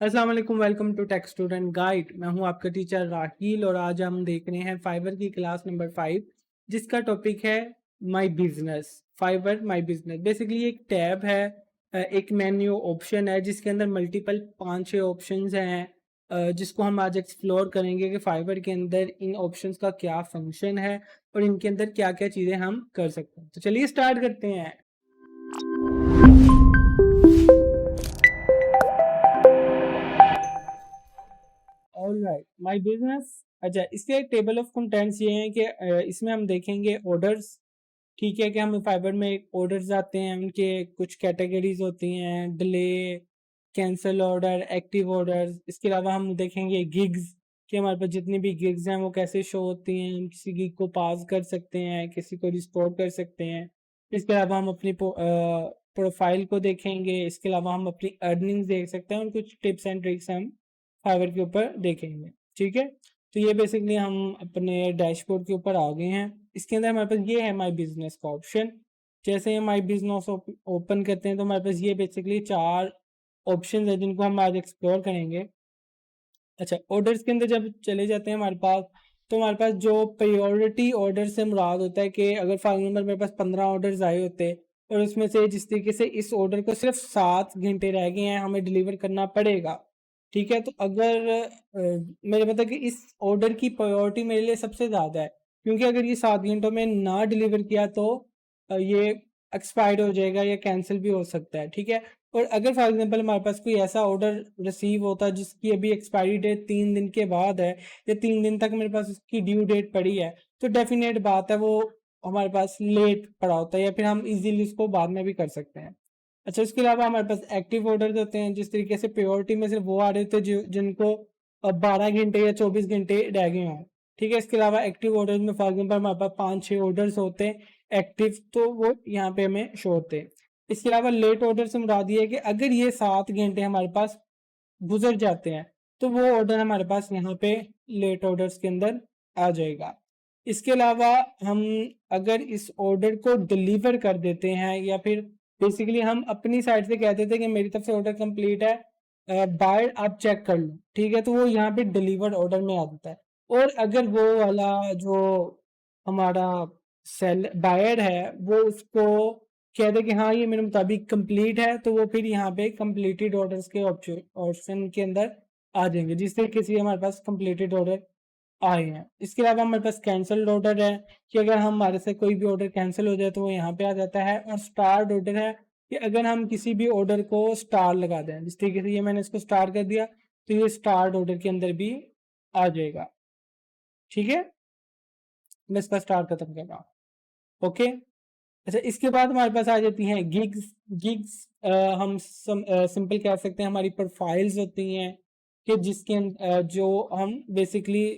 अस्सलाम वालेकुम, welcome to tech student guide. मैं हूं आपका टीचर राहील और आज हम देख रहे हैं फाइवर की क्लास नंबर 5 जिसका टॉपिक है my business. Fiverr my business basically एक टैब है, एक मेन्यू ऑप्शन है जिसके अंदर मल्टीपल 5-6 ऑप्शंस हैं, जिसको हम आज एक्सप्लोर करेंगे कि फाइवर के अंदर इन ऑप्शंस का क्या फंक्शन है और इनके अंदर क्या क्या चीज़ें हम कर सकते हैं। तो चलिए स्टार्ट करते हैं। Alright, my business. अच्छा, इसके टेबल ऑफ कंटेंट्स ये हैं कि इसमें हम देखेंगे ऑर्डर्स। ठीक है कि हमें फाइबर में ऑर्डर्स आते हैं, उनके कुछ कैटेगरीज होती हैं, delay, cancel order, active orders. इसके अलावा हम देखेंगे गिग्स कि हमारे पास जितनी भी गिग्स हैं वो कैसे शो होती हैं। हम किसी गिग को पास कर सकते हैं, किसी को रिस्टोर कर सकते हैं। इसके अलावा हम अपनी प्रोफाइल को देखेंगे। इसके अलावा हम अपनी अर्निंग्स देख सकते हैं और कुछ टिप्स एंड ट्रिक्स हम फाइवर के ऊपर देखेंगे। ठीक है, तो ये बेसिकली हम अपने डैशबोर्ड के ऊपर आ गए हैं। इसके अंदर हमारे पास ये है माय बिजनेस का ऑप्शन। जैसे ही माय बिजनेस ओपन करते हैं तो हमारे पास ये बेसिकली 4 ऑप्शन है जिनको हम आज एक्सप्लोर करेंगे। अच्छा, ऑर्डर्स के अंदर जब चले जाते हैं हमारे पास, तो हमारे पास जो प्रायोरिटी ऑर्डर से मुराद होता है कि अगर फॉर एग्जाम्पल मेरे पास 15 ऑर्डर्स आए होते और उसमें से जिस तरीके से इस ऑर्डर को सिर्फ 7 घंटे रह गए हैं हमें डिलीवर करना पड़ेगा। ठीक है, तो अगर मेरे मतलब कि इस ऑर्डर की प्रायोरिटी मेरे लिए सबसे ज़्यादा है, क्योंकि अगर ये 7 घंटों में ना डिलीवर किया तो ये एक्सपायर्ड हो जाएगा या कैंसिल भी हो सकता है। ठीक है, और अगर फॉर एग्जांपल हमारे पास कोई ऐसा ऑर्डर रिसीव होता जिसकी अभी एक्सपायरी डेट 3 दिन के बाद है या 3 दिन तक मेरे पास उसकी ड्यू डेट पड़ी है, तो डेफिनेट बात है वो हमारे पास लेट पड़ा होता है या फिर हम इजीली उसको बाद में भी कर सकते हैं। अच्छा, इसके अलावा हमारे पास एक्टिव ऑर्डर्स होते हैं, जिस तरीके से प्रायोरिटी में सिर्फ वो आ रहे थे जो जिनको 12 घंटे या 24 घंटे रह गए हों। ठीक है, इसके अलावा एक्टिव ऑर्डर्स में फॉर एग्जांपल हमारे पास 5-6 ऑर्डर्स होते हैं एक्टिव, तो वो यहाँ पे हमें शो होते हैं। इसके अलावा लेट ऑर्डर से मुराद ये है कि अगर ये 7 घंटे हमारे पास गुजर जाते हैं तो वो ऑर्डर हमारे पास यहाँ पे लेट ऑर्डर्स के अंदर आ जाएगा। इसके अलावा हम अगर इस ऑर्डर को डिलीवर कर देते हैं या फिर बेसिकली हम अपनी साइड से कह देते हैं कि मेरी तरफ से ऑर्डर कंप्लीट है, बाय आप चेक कर लो। ठीक है, तो वो यहाँ पे डिलीवर्ड ऑर्डर में आ जाता है। और अगर वो वाला जो हमारा सेल बायर है वो उसको कह दे कि हाँ ये मेरे मुताबिक कंप्लीट है, तो वो फिर यहाँ पे कंप्लीटेड ऑर्डर्स के ऑप्शन के अंदर आ जाएंगे, जिस तरीके से हमारे पास कंप्लीटेड ऑर्डर आए हैं। इसके अलावा हमारे पास कैंसल्ड ऑर्डर है कि अगर हमारे से कोई भी ऑर्डर कैंसिल हो जाए तो वो यहाँ पे आ जाता है। और स्टार्ड ऑर्डर है कि अगर हम किसी भी ऑर्डर को स्टार लगा दें, जिस तरीके से ये मैंने इसको स्टार कर दिया तो ये स्टार्ड ऑर्डर के अंदर भी आ जाएगा। ठीक है, मैं इसका स्टार खत्म कर रहा हूँ। ओके, अच्छा, इसके बाद हमारे पास आ जाती हैं गिग्स। गिग्स हम सिंपल कह सकते हैं हमारी प्रोफाइल्स होती हैं कि जो हम बेसिकली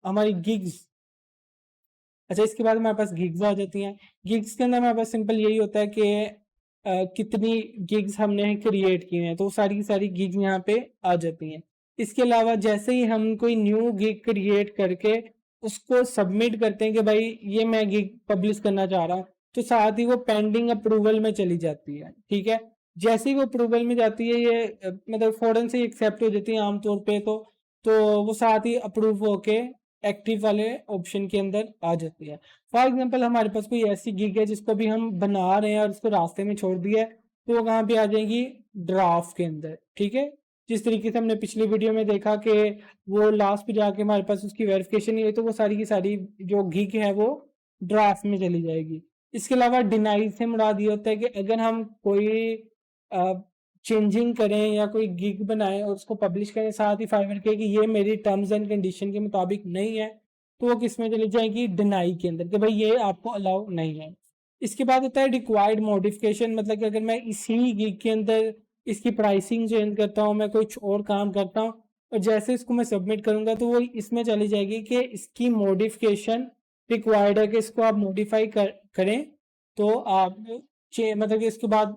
हमारी गिग्स। अच्छा, इसके बाद हमारे पास गिग्स आ जाती हैं। गिग्स के अंदर हमारे पास सिंपल यही होता है कि कितनी गिग्स हमने क्रिएट की हैं, तो वो सारी की सारी गिग्स यहाँ पे आ जाती हैं। इसके अलावा जैसे ही हम कोई न्यू गिग क्रिएट करके उसको सबमिट करते हैं कि भाई ये मैं गिग पब्लिश करना चाह रहा हूँ, तो साथ ही वो पेंडिंग अप्रूवल में चली जाती है। ठीक है, जैसे ही वो अप्रूवल में जाती है ये मतलब फौरन से एक्सेप्ट हो जाती है आमतौर पे, तो वो साथ ही अप्रूव होके एक्टिव वाले ऑप्शन के अंदर आ जाती है। फॉर एग्जांपल हमारे पास कोई ऐसी गिग है जिसको भी हम बना रहे हैं और उसको रास्ते में छोड़ दिया है, तो वो कहाँ पे आ जाएगी, ड्राफ्ट के अंदर। ठीक है, जिस तरीके से हमने पिछली वीडियो में देखा कि वो लास्ट पे जाके हमारे पास उसकी वेरिफिकेशन नहीं हुई तो वो सारी की सारी जो गिग है वो ड्राफ्ट में चली जाएगी। इसके अलावा डिनाई से मुराद ये होता है कि अगर हम कोई चेंजिंग करें या कोई गिग बनाएं और उसको पब्लिश करें साथ ही फाइवर के कि ये मेरी टर्म्स एंड कंडीशन के मुताबिक नहीं है, तो वो किस में चली जाएगी, डिनाई के अंदर, कि भाई ये आपको अलाउ नहीं है। इसके बाद होता है रिक्वायर्ड मॉडिफिकेशन, मतलब कि अगर मैं इसी गिग के अंदर इसकी प्राइसिंग चेंज करता हूँ, मैं कुछ और काम करता हूँ और जैसे इसको मैं सबमिट करूंगा तो वो इसमें चली जाएगी कि इसकी मॉडिफिकेशन रिक्वायर्ड है कि इसको आप मॉडिफाई करें। तो आप मतलब कि इसके बाद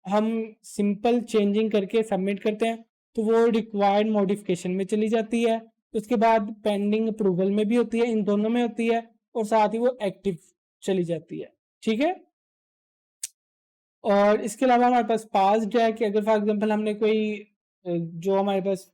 हम सिंपल चेंजिंग करके सबमिट करते हैं तो वो रिक्वायर्ड मॉडिफिकेशन में चली जाती है। उसके बाद पेंडिंग अप्रूवल में भी होती है, इन दोनों में होती है, और साथ ही वो एक्टिव चली जाती है। ठीक है, और इसके अलावा हमारे पास पास्ड है कि अगर फॉर एग्जांपल हमने कोई जो हमारे पास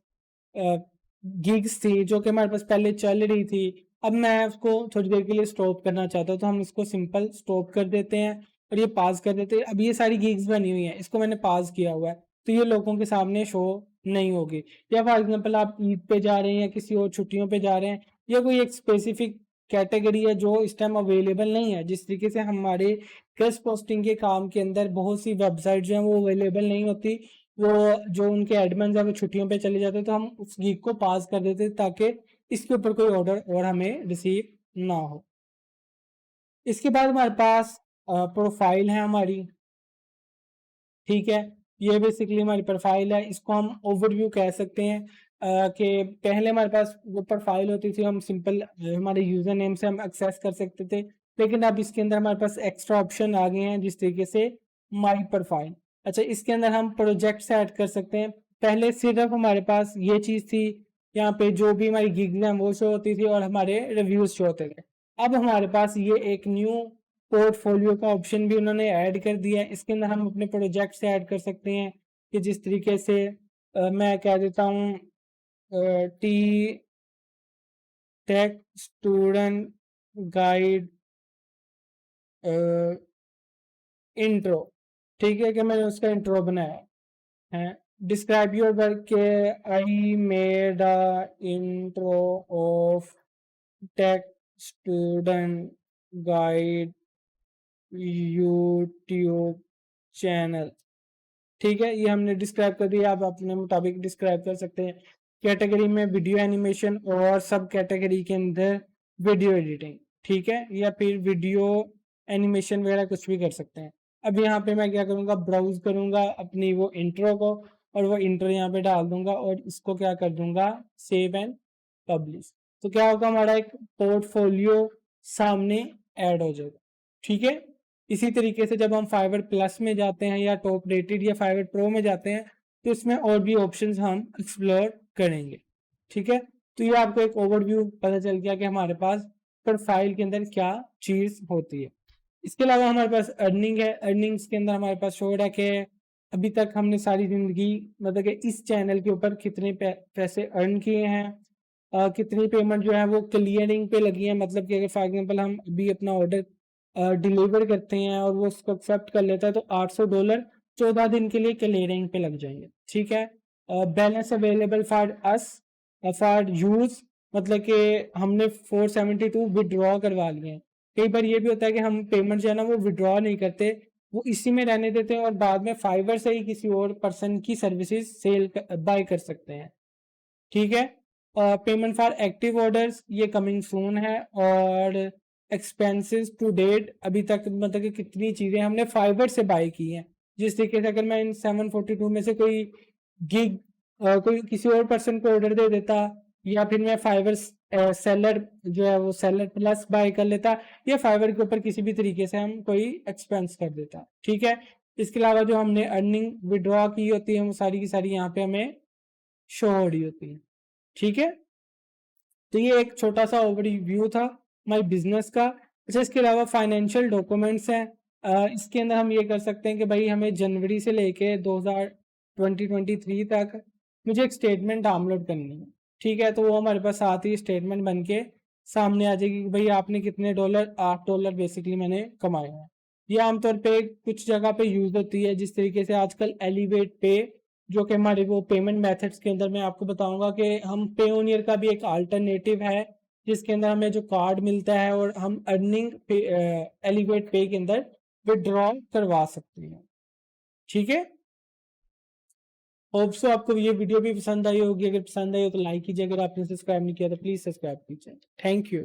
गिग्स थी जो कि हमारे पास पहले चल रही थी, अब मैं उसको थोड़ी देर के लिए स्टॉप करना चाहता हूँ, तो हम इसको सिंपल स्टॉप कर देते हैं और ये पास कर देते हैं। अब ये सारी गिग्स बनी हुई हैं, इसको मैंने पास किया हुआ है, तो ये लोगों के सामने शो नहीं होगी। या फॉर एग्जांपल आप ईद पे जा रहे हैं या किसी और छुट्टियों पे जा रहे हैं, या कोई एक स्पेसिफिक कैटेगरी है जो इस टाइम अवेलेबल नहीं है, जिस तरीके से हमारे गेस्ट पोस्टिंग के काम के अंदर बहुत सी वेबसाइट जो हैं वो अवेलेबल नहीं होती, वो जो उनके एडमिन्स हैं वो छुट्टियों पे चले जाते हैं, तो हम उस गिग को पास कर देते हैं ताकि इसके ऊपर कोई ऑर्डर और हमें रिसीव ना हो। इसके बाद हमारे पास प्रोफाइल है हमारी, ठीक है? ये बेसिकली हमारी प्रोफाइल है, इसको हम ओवरव्यू कह सकते हैं कि पहले हमारे पास वो प्रोफाइल होती थी, हम सिंपल हमारे यूज़र नेम से हम एक्सेस कर सकते थे, लेकिन अब इसके अंदर हमारे पास एक्स्ट्रा ऑप्शन आ गए हैं, जिस तरीके से माई प्रोफाइल। अच्छा, इसके अंदर हम प्रोजेक्ट्स ऐड कर सकते हैं। पहले सिर्फ हमारे पास ये चीज़ थी, यहाँ पे जो भी हमारी गिग्स हैं वो शो होती थी और हमारे रिव्यूज़ शो होते थे। अब हमारे पास ये एक न्यू पोर्टफोलियो का ऑप्शन भी उन्होंने ऐड कर दिया है। इसके अंदर हम अपने प्रोजेक्ट्स ऐड कर सकते हैं कि जिस तरीके से मैं कह देता हूँ T take student guide intro, ठीक है? कि मैंने उसका इंट्रो बनाया है। डिस्क्राइब योर वर्क के I made a intro of take student guide YouTube channel, ठीक है? ये हमने डिस्क्राइब कर दिया, आप अपने मुताबिक डिस्क्राइब कर सकते हैं। कैटेगरी में वीडियो एनिमेशन और सब कैटेगरी के अंदर वीडियो एडिटिंग, ठीक है? या फिर वीडियो एनिमेशन वगैरह कुछ भी कर सकते हैं। अब यहाँ पे मैं क्या करूँगा, ब्राउज़ करूँगा अपनी वो इंट्रो को और वो इंट्रो यहाँ पे डाल दूँगा और इसको क्या कर दूँगा, सेव एंड पब्लिश। तो क्या होगा, हमारा एक पोर्टफोलियो सामने ऐड हो जाएगा, ठीक है? इसी तरीके से जब हम फाइवर प्लस में जाते हैं या टॉप रेटेड या फाइवर प्रो में जाते हैं, तो इसमें और भी ऑप्शंस हम एक्सप्लोर करेंगे, ठीक है? तो ये आपको एक ओवरव्यू पता चल गया कि हमारे पास प्रोफाइल के अंदर क्या चीज़ होती है। इसके अलावा हमारे पास अर्निंग है, अर्निंग्स के अंदर हमारे पास शो रहा है कि अभी तक हमने सारी ज़िंदगी मतलब कि इस चैनल के ऊपर कितने पैसे अर्न किए हैं, कितनी पेमेंट जो है वो क्लियरिंग पे लगी है, मतलब कि अगर फॉर एग्जांपल हम अभी अपना ऑर्डर डिलीवर करते हैं और वो उसको एक्सेप्ट कर लेता है, तो $800 14 दिन के लिए क्लियरिंग पे लग जाएंगे, ठीक है? Balance available for us for use, मतलब कि हमने 472 विड्रॉ करवा लिए हैं। कई बार ये भी होता है कि हम पेमेंट जो है ना वो विड्रॉ नहीं करते, वो इसी में रहने देते हैं और बाद में फाइवर से ही किसी और पर्सन की सर्विसेज सेल बाय कर सकते हैं, ठीक है? पेमेंट फॉर एक्टिव ऑर्डर्स ये कमिंग सून है, और एक्सपेंसेस टू डेट अभी तक मतलब कि कितनी चीज़ें हमने फाइवर से बाय की हैं। जिस तरीके से अगर मैं इन 742 में से कोई गिग कोई किसी और पर्सन को ऑर्डर दे देता, या फिर मैं फाइवर सेलर जो है वो सेलर प्लस बाय कर लेता, या फाइवर के ऊपर किसी भी तरीके से हम कोई एक्सपेंस कर देता, ठीक है? इसके अलावा जो हमने अर्निंग विड्रॉ की होती है वो सारी की सारी यहाँ पे हमें शो हो रही होती है, ठीक है? तो ये एक छोटा-सा ओवरव्यू था माय बिज़नेस का। अच्छा, इसके अलावा फाइनेंशियल डॉक्यूमेंट्स हैं। इसके अंदर हम ये कर सकते हैं कि भई हमें जनवरी से लेके 2023 तक मुझे एक स्टेटमेंट डाउनलोड करनी है, ठीक है? तो वो हमारे पास साथ ही स्टेटमेंट बन के सामने आ जाएगी कि भई आपने कितने डॉलर, $8 बेसिकली मैंने कमाए हैं। ये आमतौर पे कुछ जगह पे यूज़ होती है, जिस तरीके से आजकल एलिवेट पे जो कि हमारे वो पेमेंट मेथड्स के अंदर मैं आपको बताऊँगा कि हम पेओनियर का भी एक अल्टरनेटिव है, जिसके अंदर हमें जो कार्ड मिलता है और हम अर्निंग पे एलिवेट पे के अंदर विथड्रॉ करवा सकते हैं, ठीक है? होप सो आपको ये वीडियो भी पसंद आई होगी, अगर पसंद आई हो तो लाइक कीजिए, अगर आपने सब्सक्राइब नहीं किया तो प्लीज़ सब्सक्राइब कीजिए। Thank you.